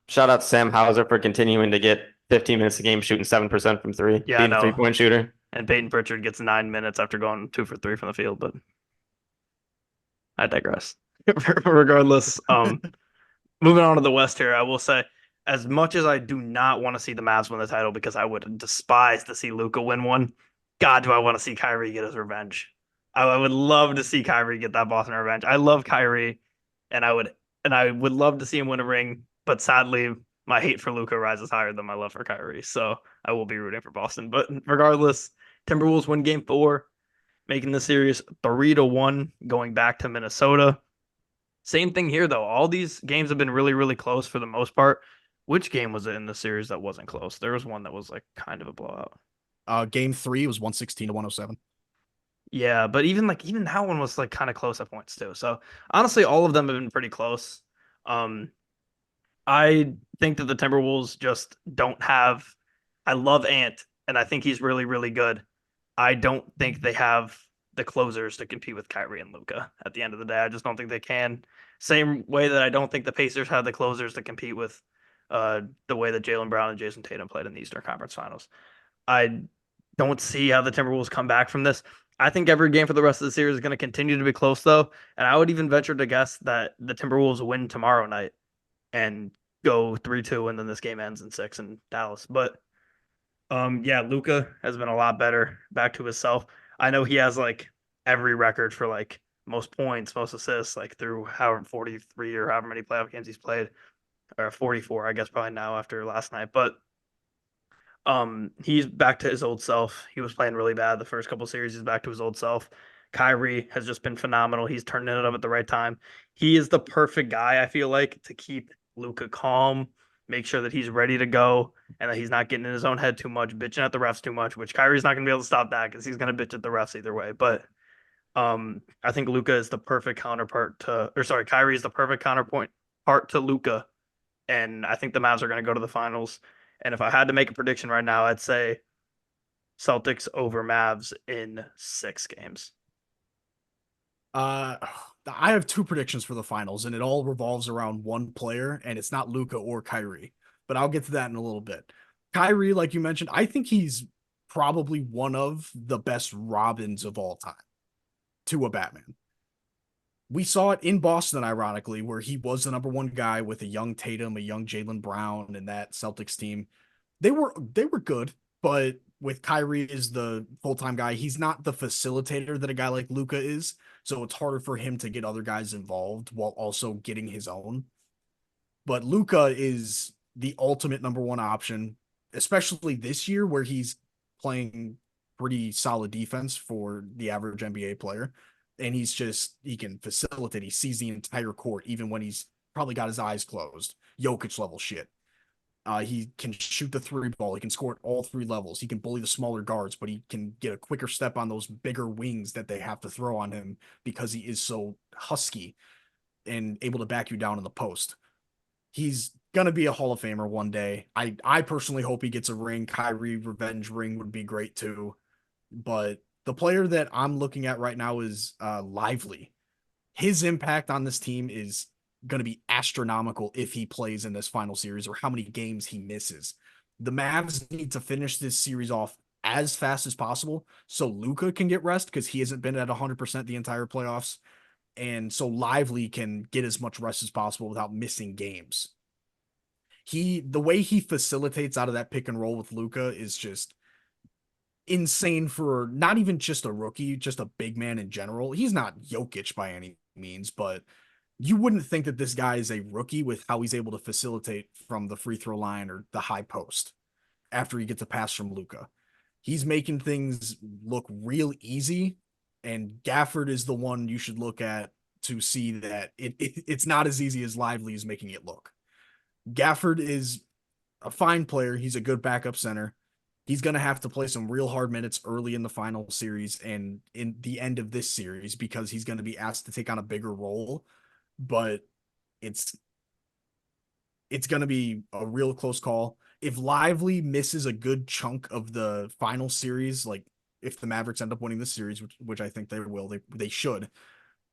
Speaker 3: Shout out to Sam Hauser for continuing to get 15 minutes a game, shooting 7% from three,
Speaker 2: Yeah, I
Speaker 3: being a
Speaker 2: know.
Speaker 3: 3-point shooter.
Speaker 2: And Peyton Pritchard gets 9 minutes after going 2 for 3 from the field, but I digress. Regardless, moving on to the West here, I will say, as much as I do not want to see the Mavs win the title because I would despise to see Luka win one, God, do I want to see Kyrie get his revenge. I would love to see Kyrie get that Boston revenge. I love Kyrie, and I would love to see him win a ring, but sadly, my hate for Luka rises higher than my love for Kyrie. So I will be rooting for Boston. But regardless, Timberwolves win game 4, making the series 3-1, going back to Minnesota. Same thing here, though. All these games have been really, really close for the most part. Which game was it in the series that wasn't close? There was one that was like kind of a blowout.
Speaker 1: Game 3 was 116 to 107.
Speaker 2: Yeah, but even that one was like kind of close at points too. So honestly, all of them have been pretty close. I think that the Timberwolves just don't have. I love Ant, and I think he's really, really good. I don't think they have the closers to compete with Kyrie and Luka at the end of the day. I just don't think they can. Same way that I don't think the Pacers have the closers to compete with the way that Jaylen Brown and Jason Tatum played in the Eastern Conference Finals. I don't see how the Timberwolves come back from this. I think every game for the rest of the series is going to continue to be close, though. And I would even venture to guess that the Timberwolves win tomorrow night and go 3-2, and then this game ends in 6 in Dallas. But yeah, Luka has been a lot better, back to himself. I know he has like every record for like most points, most assists, like through however 43 or however many playoff games he's played, or 44, I guess probably now after last night. But he's back to his old self. He was playing really bad the first couple series. He's back to his old self. Kyrie has just been phenomenal. He's turning it up at the right time. He is the perfect guy, I feel like, to keep Luka calm, make sure that he's ready to go, and that he's not getting in his own head too much, bitching at the refs too much, which Kyrie's not going to be able to stop that because he's going to bitch at the refs either way. But I think Luka is the perfect counterpart to, or sorry, Kyrie is the perfect counterpoint part to Luka. And I think the Mavs are going to go to the finals. And if I had to make a prediction right now, I'd say Celtics over Mavs in 6 games.
Speaker 1: I have 2 predictions for the finals, and it all revolves around one player, and it's not Luka or Kyrie. But I'll get to that in a little bit. Kyrie, like you mentioned, I think he's probably one of the best Robins of all time to a Batman. We saw it in Boston, ironically, where he was the number 1 guy with a young Tatum, a young Jaylen Brown, and that Celtics team. They were good, but with Kyrie as the full-time guy, he's not the facilitator that a guy like Luka is. So it's harder for him to get other guys involved while also getting his own. But Luka is the ultimate number one option, especially this year where he's playing pretty solid defense for the average NBA player. And he can facilitate. He sees the entire court, even when he's probably got his eyes closed. Jokic level shit. He can shoot the three ball. He can score at all three levels. He can bully the smaller guards, but he can get a quicker step on those bigger wings that they have to throw on him because he is so husky and able to back you down in the post. He's gonna be a Hall of Famer one day. I personally hope he gets a ring. Kyrie revenge ring would be great too. But the player that I'm looking at right now is Lively. His impact on this team is going to be astronomical if he plays in this final series or how many games he misses. The Mavs need to finish this series off as fast as possible so Luka can get rest because he hasn't been at 100% the entire playoffs. And so Lively can get as much rest as possible without missing games. The way he facilitates out of that pick and roll with Luka is just insane for not even just a rookie, just a big man in general. He's not Jokic by any means, but you wouldn't think that this guy is a rookie with how he's able to facilitate from the free throw line or the high post after he gets a pass from Luka. He's making things look real easy, and Gafford is the one you should look at to see that it's not as easy as Lively is making it look. Gafford is a fine player. He's a good backup center. He's going to have to play some real hard minutes early in the final series and in the end of this series because he's going to be asked to take on a bigger role. But it's going to be a real close call. If Lively misses a good chunk of the final series, like if the Mavericks end up winning this series, which I think they will, they should.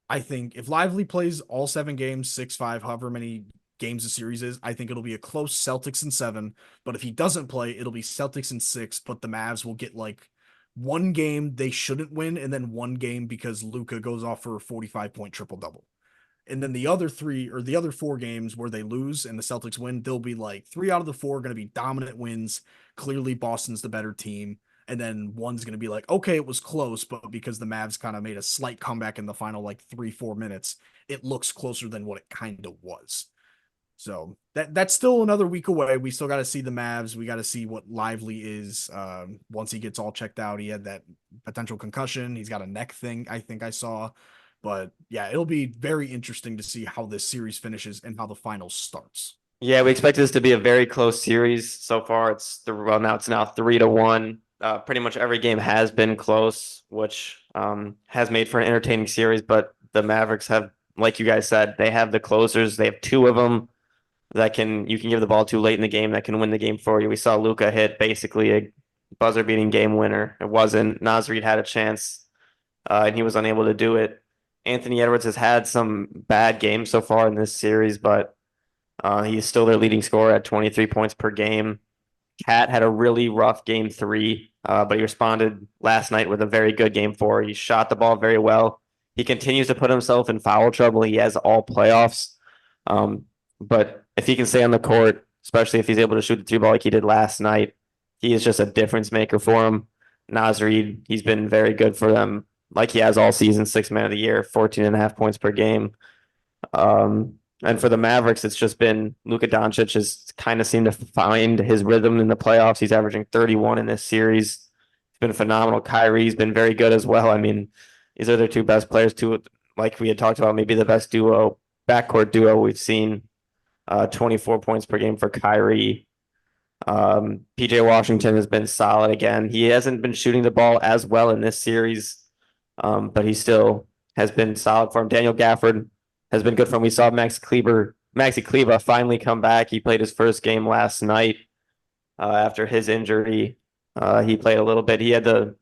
Speaker 1: I think if Lively plays all 7 games, 6-5, however many games the series is, I think it'll be a close Celtics in 7. But if he doesn't play, it'll be Celtics in 6. But the Mavs will get like one game they shouldn't win, and then one game because Luka goes off for a 45-point triple double. And then the other 4 games where they lose and the Celtics win, they'll be like 3 out of the 4 going to be dominant wins. Clearly, Boston's the better team. And then one's going to be like, okay, it was close, but because the Mavs kind of made a slight comeback in the final like 3-4 minutes, it looks closer than what it kind of was. So that's still another week away. We still got to see the Mavs. We got to see what Lively is once he gets all checked out. He had that potential concussion. He's got a neck thing, I think I saw. But yeah, it'll be very interesting to see how this series finishes and how the finals starts.
Speaker 3: Yeah, we expect this to be a very close series. So far, it's now 3-1. Pretty much every game has been close, which has made for an entertaining series. But the Mavericks have, like you guys said, they have the closers. They have 2 of them that you can give the ball to late in the game that can win the game for you. We saw Luka hit basically a buzzer-beating game winner. It wasn't. Naz Reid had a chance, and he was unable to do it. Anthony Edwards has had some bad games so far in this series, but he's still their leading scorer at 23 points per game. Cat had a really rough game 3, but he responded last night with a very good game 4. He shot the ball very well. He continues to put himself in foul trouble. He has all playoffs. But if he can stay on the court, especially if he's able to shoot the 3 ball like he did last night, he is just a difference maker for him. Naz Reid, he's been very good for them, like he has all season, 6th man of the year, 14.5 points per game. And for the Mavericks, it's just been Luka Doncic has kind of seemed to find his rhythm in the playoffs. He's averaging 31 in this series. It's been phenomenal. Kyrie's been very good as well. I mean, these are their 2 best players, too. Like we had talked about, maybe the best backcourt duo we've seen. 24 points per game for Kyrie. PJ Washington has been solid again. He hasn't been shooting the ball as well in this series, but he still has been solid for him. Daniel Gafford has been good for him. We saw Maxi Kleber finally come back. He played his first game last night after his injury. He played a little bit. He had a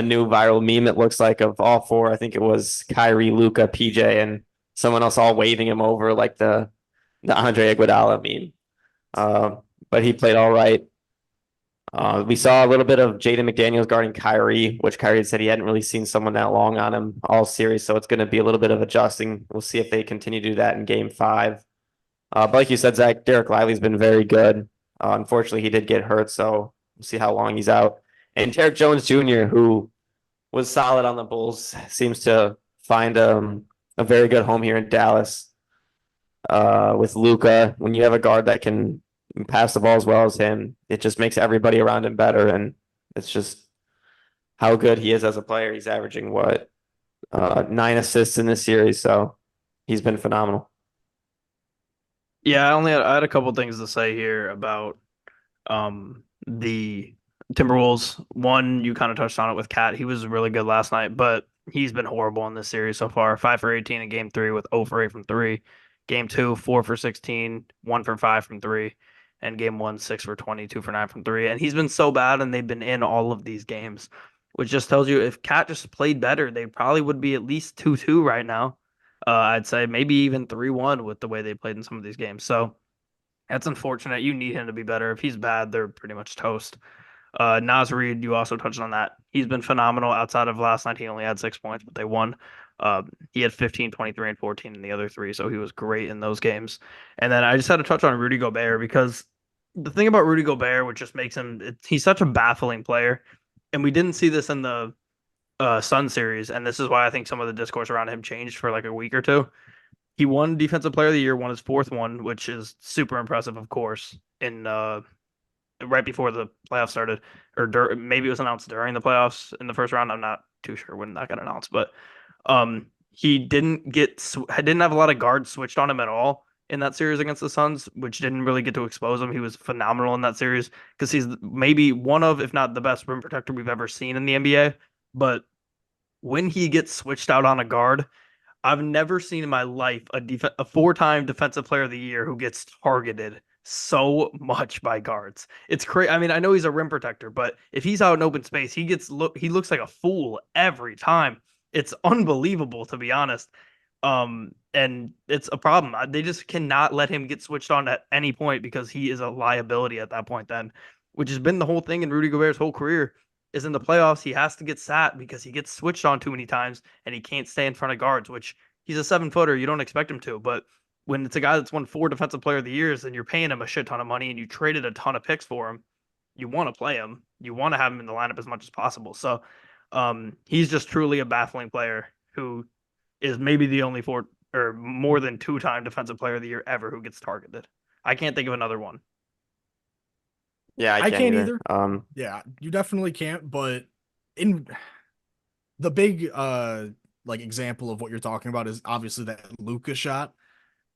Speaker 3: new viral meme, it looks like, of all 4. I think it was Kyrie, Luka, PJ, and someone else all waving him over like the Andre Iguodala meme. But he played all right. We saw a little bit of Jaden McDaniels guarding Kyrie, which Kyrie had said he hadn't really seen someone that long on him all series. So it's going to be a little bit of adjusting. We'll see if they continue to do that in game 5. But like you said, Zach, Derek Lively's been very good. Unfortunately, he did get hurt, so we'll see how long he's out. And Derek Jones Jr., who was solid on the Bulls, seems to find a very good home here in Dallas. With Luka, when you have a guard that can pass the ball as well as him, it just makes everybody around him better. And it's just how good he is as a player. He's averaging what, 9 assists in this series, so he's been phenomenal.
Speaker 2: Yeah, I had a couple things to say here about the Timberwolves. One, you kind of touched on it with Cat. He was really good last night, but he's been horrible in this series so far. 5 for 18 in game 3 with 0 for 8 from 3. Game 2, 4 for 16, 1 for 5 from 3. And game 1, 6 for 20, 2 for 9 from 3. And he's been so bad, and they've been in all of these games, which just tells you if Cat just played better, they probably would be at least 2-2 right now. I'd say maybe even 3-1 with the way they played in some of these games. So that's unfortunate. You need him to be better. If he's bad, they're pretty much toast. Naz Reid, you also touched on that. He's been phenomenal outside of last night. He only had 6 points, but they won. He had 15, 23, and 14 in the other three, so he was great in those games. And then I just had to touch on Rudy Gobert because the thing about Rudy Gobert, which just makes him, he's such a baffling player. And we didn't see this in the Sun series, and this is why I think some of the discourse around him changed for like a week or two. He won Defensive Player of the Year, won his fourth one, which is super impressive, of course, in right before the playoffs started, or maybe it was announced during the playoffs in the first round. I'm not too sure when that got announced, but he didn't have a lot of guards switched on him at all in that series against the Suns, which didn't really get to expose him. He was phenomenal in that series because he's maybe one of, if not the best rim protector we've ever seen in the NBA. But when he gets switched out on a guard, I've never seen in my life a four-time Defensive Player of the Year who gets targeted so much by guards. It's crazy. I mean, I know he's a rim protector, but if he's out in open space, he looks like a fool every time. It's unbelievable, to be honest. And it's a problem. They just cannot let him get switched on at any point because he is a liability at that point then, which has been the whole thing in Rudy Gobert's whole career. Is in the playoffs, he has to get sat because he gets switched on too many times and he can't stay in front of guards, which he's a 7-footer. You don't expect him to. But when it's a guy that's won 4 Defensive Player of the Years and you're paying him a shit ton of money and you traded a ton of picks for him, you want to play him. You want to have him in the lineup as much as possible. So he's just truly a baffling player who is maybe the only 4 or more than 2-time Defensive Player of the Year ever who gets targeted. I can't think of another one.
Speaker 3: Yeah,
Speaker 1: I can't
Speaker 3: either.
Speaker 1: Yeah, you definitely can't. But in the big like example of what you're talking about is obviously that Luka shot.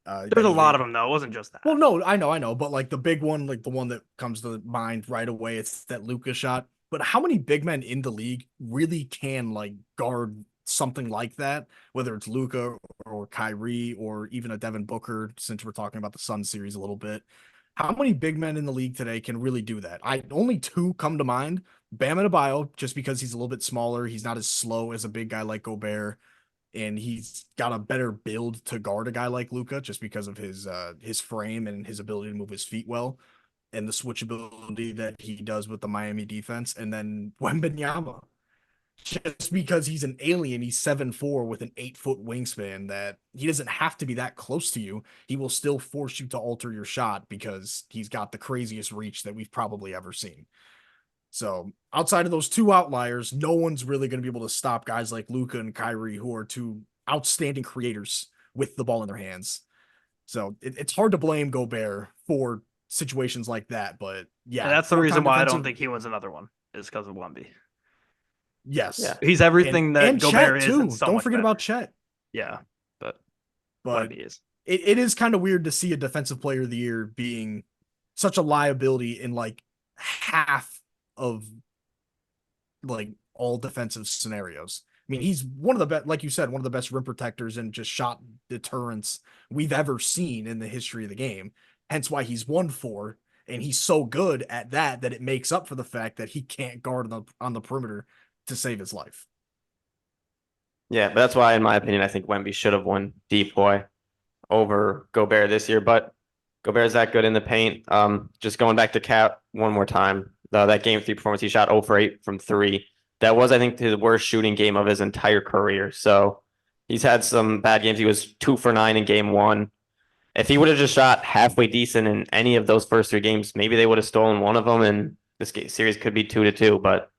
Speaker 2: There's a lot of them though. It wasn't just that.
Speaker 1: Well, no, I know, but like the big one, like the one that comes to mind right away, it's that Luka shot. But how many big men in the league really can like guard something like that? Whether it's Luka or Kyrie or even a Devin Booker, since we're talking about the Sun series a little bit. How many big men in the league today can really do that? Only 2 come to mind. Bam Adebayo, just because he's a little bit smaller, he's not as slow as a big guy like Gobert, and he's got a better build to guard a guy like Luka, just because of his frame and his ability to move his feet well, and the switchability that he does with the Miami defense. And then Wembanyama, just because he's an alien, he's 7'4" with an 8-foot wingspan, that he doesn't have to be that close to you. He will still force you to alter your shot because he's got the craziest reach that we've probably ever seen. So outside of those 2 outliers, no one's really going to be able to stop guys like Luka and Kyrie, who are 2 outstanding creators with the ball in their hands. So it's hard to blame Gobert for situations like that. But yeah,
Speaker 2: and that's the reason why I don't think he wins another one is because of Wemby.
Speaker 1: Yes.
Speaker 3: Yeah.
Speaker 2: He's everything that Gobert
Speaker 1: Chet
Speaker 2: is.
Speaker 1: Too.
Speaker 2: And so
Speaker 1: don't
Speaker 2: much
Speaker 1: forget
Speaker 2: better.
Speaker 1: about Chet.
Speaker 2: Yeah, but
Speaker 1: Wemby
Speaker 2: is.
Speaker 1: It is kind of weird to see a Defensive Player of the Year being such a liability in like half of like all defensive scenarios. I mean, he's one of the best, like you said, one of the best rim protectors and just shot deterrence we've ever seen in the history of the game. Hence why he's won 4, and he's so good at that it makes up for the fact that he can't guard on the perimeter to save his life.
Speaker 3: Yeah, but that's why, in my opinion, I think Wemby should have won Depoy over Gobert this year. But Gobert's that good in the paint. Just going back to Cat one more time, that game 3 performance, he shot 0 for 8 from 3. That was, I think, his worst shooting game of his entire career. So he's had some bad games. He was 2 for 9 in game 1. If he would have just shot halfway decent in any of those first 3 games, maybe they would have stolen one of them, and this series could be 2-2. But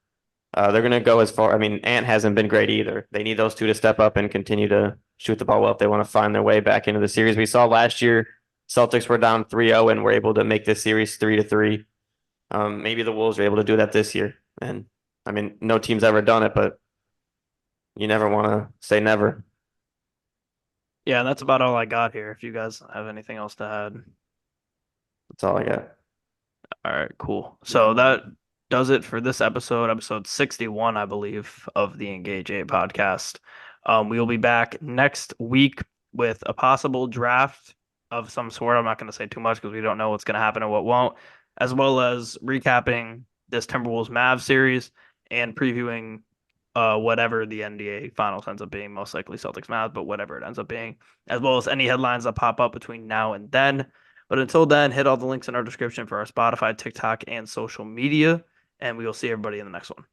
Speaker 3: They're going to go as far. I mean, Ant hasn't been great either. They need those two to step up and continue to shoot the ball well if they want to find their way back into the series. We saw last year, Celtics were down 3-0 and were able to make this series 3-3. Maybe the Wolves are able to do that this year. And I mean, no team's ever done it, but you never want to say never.
Speaker 2: Yeah, that's about all I got here. If you guys have anything else to add.
Speaker 3: That's all I got.
Speaker 2: All right, cool. So that does it for this episode 61, I believe, of the Engage 8 podcast. We will be back next week with a possible draft of some sort. I'm not going to say too much because we don't know what's going to happen and what won't, as well as recapping this Timberwolves Mavs series and previewing whatever the NBA finals ends up being, most likely Celtics Mavs, but whatever it ends up being, as well as any headlines that pop up between now and then. But until then, hit all the links in our description for our Spotify, TikTok, and social media, and we will see everybody in the next one.